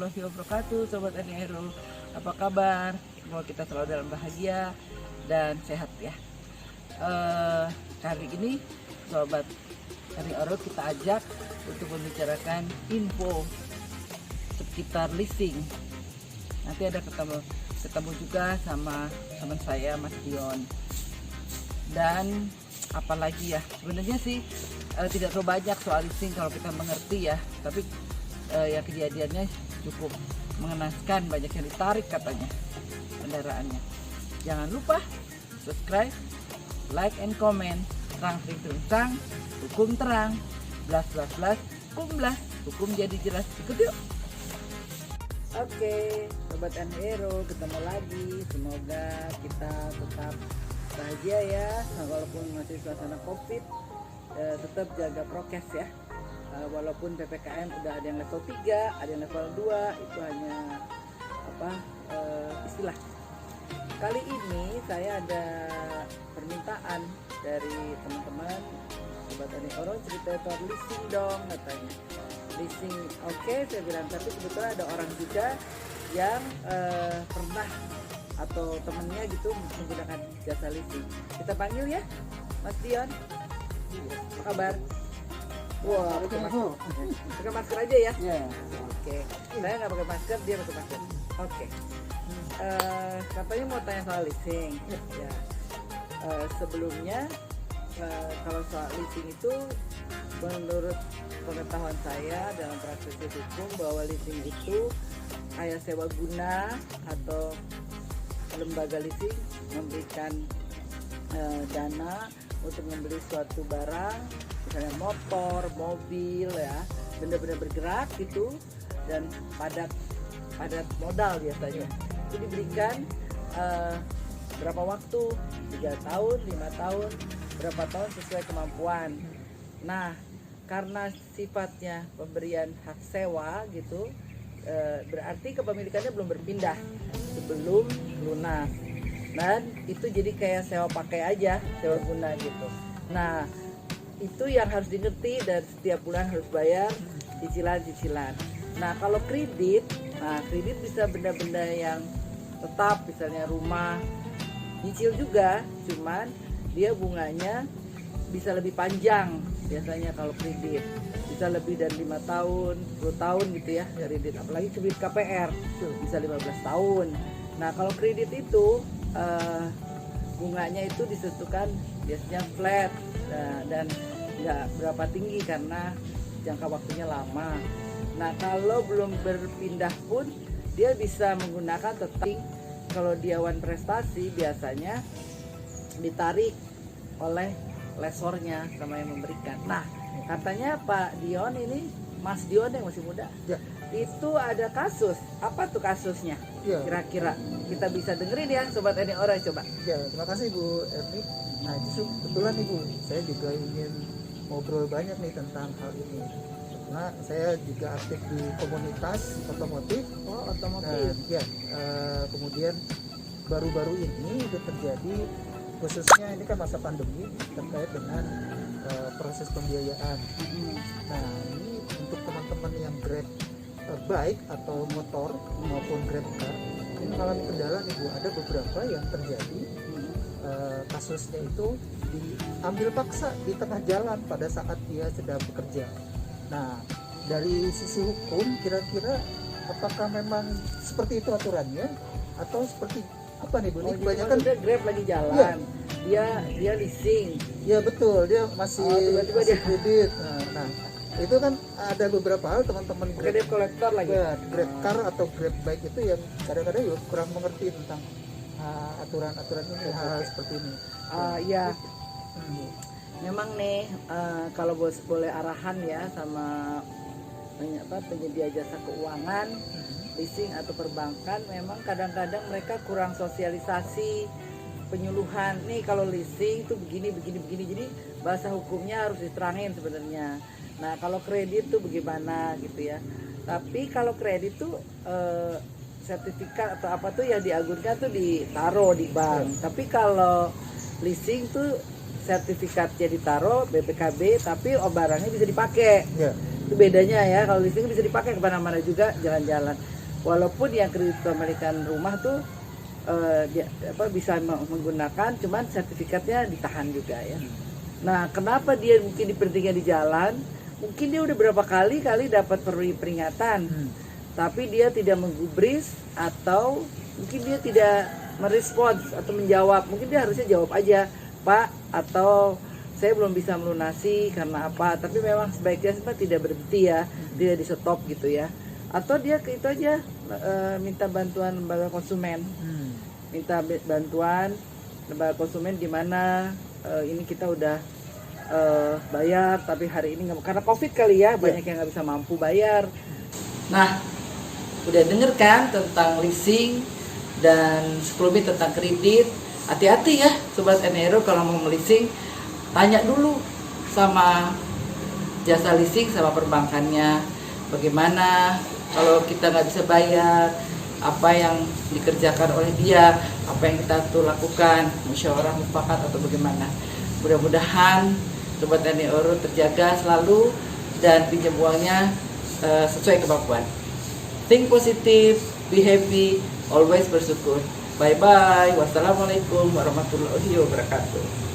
warahmatullahi wabarakatuh. Sobat Aniero, apa kabar? Semoga kita selalu dalam bahagia dan sehat ya. Kali ini Sobat Aniero kita ajak untuk membicarakan info sekitar leasing. Nanti ada ketemu juga sama teman saya Mas Dion. Dan apalagi ya, sebenarnya sih tidak terlalu banyak soal leasing kalau kita mengerti ya, tapi yang kejadiannya cukup mengenaskan, banyak yang ditarik katanya kendaraannya. Jangan lupa subscribe, like and comment. Terang terang, hukum terang, blas, hukum blas, hukum jadi jelas. Ikut yuk. Oke, Sobat Aniero, ketemu lagi. Semoga kita tetap bahagia ya, walaupun masih suasana COVID. Tetap jaga prokes ya. Walaupun PPKM udah ada yang level 3, ada yang level 2, itu hanya istilah. Kali ini saya ada permintaan dari teman-teman Sobat Aniero, cerita soal leasing dong katanya. Leasing, oke, saya bilang, tapi kebetulan ada orang juga yang pernah atau temennya gitu menggunakan jasa leasing. Kita panggil ya, Mas Dion. Apa kabar? Wah, pakai masker aja ya? Oke. Saya nggak pakai masker, dia pakai masker. Oke. Katanya mau tanya soal leasing. Ya. Sebelumnya kalau soal leasing itu, menurut pengetahuan saya dalam praktik hukum, bahwa leasing itu kayak sewa guna atau lembaga leasing memberikan dana untuk membeli suatu barang, misalnya motor, mobil ya, benda-benda bergerak gitu, dan padat modal biasanya. Itu diberikan berapa waktu, 3 tahun, 5 tahun, berapa tahun sesuai kemampuan. Nah, karena sifatnya pemberian hak sewa gitu, berarti kepemilikannya belum berpindah sebelum lunas. Dan itu jadi kayak sewa pakai aja, sewa guna gitu. Nah, itu yang harus dimengerti, dan setiap bulan harus bayar cicilan-cicilan. Nah, kalau kredit bisa benda-benda yang tetap, misalnya rumah, nyicil juga, cuman dia bunganya bisa lebih panjang. Biasanya kalau kredit bisa lebih dari 5 tahun, 10 tahun gitu ya kredit, apalagi kredit KPR bisa 15 tahun. Nah, kalau kredit itu bunganya itu ditentukan biasanya flat, dan nggak berapa tinggi karena jangka waktunya lama. Nah, kalau belum berpindah pun dia bisa menggunakan tetap. Kalau dia wan prestasi biasanya ditarik oleh lesornya sama yang memberikan. Nah, katanya Pak Dion ini, Mas Dion yang masih muda ya, itu ada kasus. Apa tuh kasusnya? Ya. Kira-kira kita bisa dengerin ya, Sobat Aniero, coba. Ya, terima kasih Bu Erni. Nah, itu kebetulan nih Bu, saya juga ingin ngobrol banyak nih tentang hal ini. Karena saya juga aktif di komunitas otomotif. Oh, otomotif. Ya, kemudian baru-baru ini itu terjadi, khususnya ini kan masa pandemi, terkait dengan proses pembiayaan. Nah, ini untuk teman-teman yang Grab bike atau motor maupun Grab car, ini mengalami kendala nih Bu. Ada beberapa yang terjadi kasusnya itu diambil paksa di tengah jalan pada saat dia sedang bekerja. Nah, dari sisi hukum kira-kira apakah memang seperti itu aturannya atau seperti apa nih Bu? Ini kebanyakan udah Grab lagi jalan, ya. dia leasing. Ya betul, dia masih tiba-tiba dia kredit. Nah, itu kan ada beberapa hal teman-teman Grab kolektor lagi. Ya, Grab car atau Grab bike itu yang kadang-kadang juga kurang mengerti tentang aturan-aturan ini, hal seperti ini. Ya, memang nih kalau boleh arahan ya sama penyedia jasa keuangan, leasing atau perbankan, memang kadang-kadang mereka kurang sosialisasi penyuluhan. Nih kalau leasing tuh begini, jadi bahasa hukumnya harus diterangin sebenarnya. Nah, kalau kredit tuh bagaimana gitu ya. Tapi kalau kredit tuh sertifikat atau apa tuh yang diagunkan tuh ditaruh di bank. Tapi kalau leasing tuh sertifikatnya ditaruh BPKB, tapi barangnya bisa dipakai. Itu bedanya ya. Kalau leasing bisa dipakai kemana-mana juga, jalan-jalan. walaupun yang kredit kepemilikan rumah tuh bisa menggunakan, cuman sertifikatnya ditahan juga ya. Nah, kenapa dia mungkin diberhentikan di jalan? Mungkin dia udah berapa kali dapat peringatan, tapi dia tidak menggubris atau mungkin dia tidak merespons atau menjawab. Mungkin dia harusnya jawab aja, Pak, atau saya belum bisa melunasi karena apa. Tapi memang sebaiknya tidak berhenti ya, tidak di stop gitu ya. Atau dia itu aja minta bantuan lembaga konsumen. Minta bantuan lembaga konsumen gimana ini kita udah bayar tapi hari ini nggak, karena COVID kali ya, banyak yang nggak bisa mampu bayar. Nah, udah denger kan tentang leasing dan 10 lebih tentang kredit. Hati-hati ya Sobat Enero kalau mau leasing, tanya dulu sama jasa leasing sama perbankannya bagaimana kalau kita nggak bisa bayar, apa yang dikerjakan oleh dia, apa yang kita tuh lakukan, musyawarah mufakat atau bagaimana. Mudah-mudahan Sobat Enero terjaga selalu dan pinjam uangnya sesuai kemampuan. Think positive, be happy, always bersyukur. Bye bye. Wassalamualaikum warahmatullahi wabarakatuh.